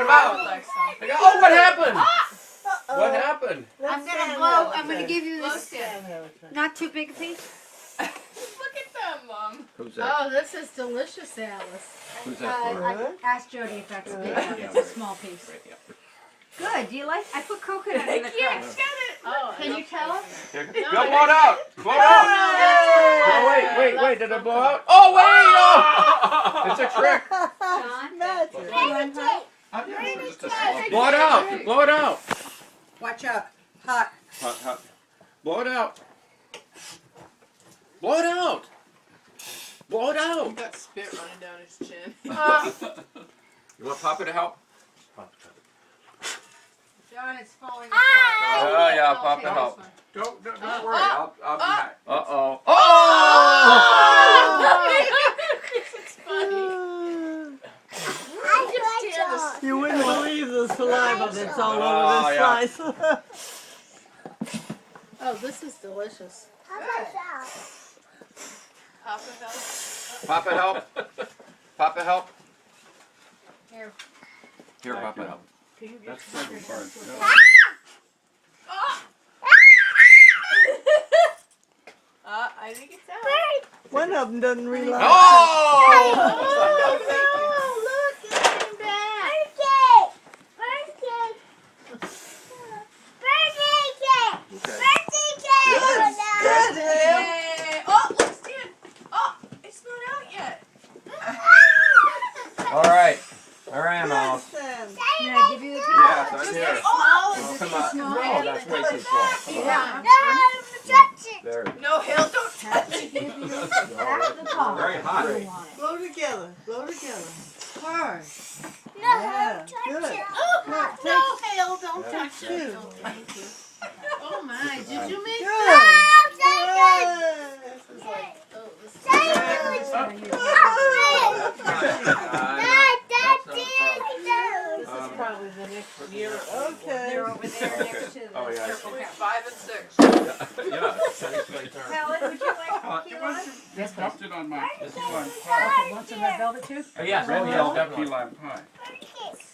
got him out. Oh, what happened? What happened? I'm gonna blow. I'm gonna give you Blow this. stand. Not too big a piece. Look at them, Mom. Who's that? Oh, this is delicious, Alice. Who's that for? I asked Jody if that's big enough. It's a small piece. Good. Do you like? I put coconut in the crust. Oh, Can you tell us? Go, blow it out. Blow it out. Oh, wait. Did it blow out? Oh, wait. Oh. It's a trick. John, Blow it out. Blow it out. Watch out. Hot. Hot. Blow it out. Blow it out. Blow it out. Got spit running down his chin. You want Papa to help? John, it's falling apart. Oh, yeah, Papa help. Don't worry. I'll be back. Uh-oh. Oh! It's funny. You wouldn't believe the saliva that's all Oh, over yeah. this slice. Oh, this is delicious. Papa help. Papa help. Papa help. Here. Here, Papa help. That's the second part. I think it's out. One of them doesn't realize. Oh! look, it came back. Good, Hale. Yay. Oh, let's see it. Oh, it's not out yet. All right. All right, Alice. Listen. Can I give you the piece? Yeah, it's right here. Oh, Oh, Is come it on. small? No, that's way too small. Yeah. There. no, Hale, don't touch it. That's the top. Very hot. You want it. Blow together. Blow together. Hard. No, Yeah, good. Oh, Good. no, Hale, don't Take touch two. it. No, thank you. Oh my, did you make Good. that? Good. This is like, oh, this is This is probably the next year. Okay. They're over there next to the Oh, yeah. circle cup. 5 and 6. Yeah, it's my turn. Helen, would you like key lime? Just dumped it on my key lime Okay, pie. want some red velvet too? Oh, yes, Red oh, yes, velvet definitely. key lime pie.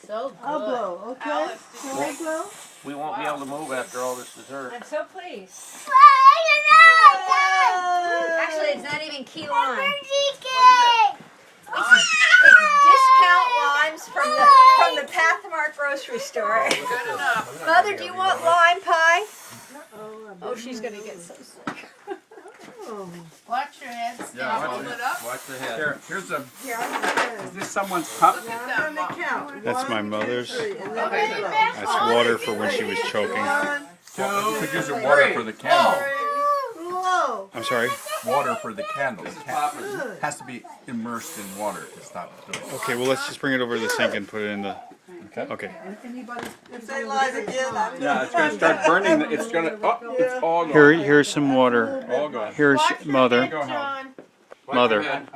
So I'll good. blow, okay? Alice, did Shall I blow? We won't be able to move after all this dessert. I'm so pleased. Good. Actually, it's not even key lime. Discount limes from the Pathmark grocery store. Good enough. Mother, do you want lime pie? Oh, she's gonna get so sick. Watch your head. Yeah, Hold it up. Watch the head. Here's a. Here, I'm Is this someone's cup? Look Now at I'm that, gonna Mom. count. That's my 1, 2, mother's. 3, and then Okay. we blow. That's water for when she was choking. 1, You could use water for the candle. blow. I'm sorry. Water for the candle. This is It Papa's. Good. has to be immersed in water to stop doing it. Okay, well let's just bring it over to the sink and put it in the. Okay. Okay. If they lies again, I'm Yeah, it's gonna start burning. It's gonna. Oh, it's all gone. Here's some water. All gone. Here's mother. Go, Helen. John. Watch Mother. your head.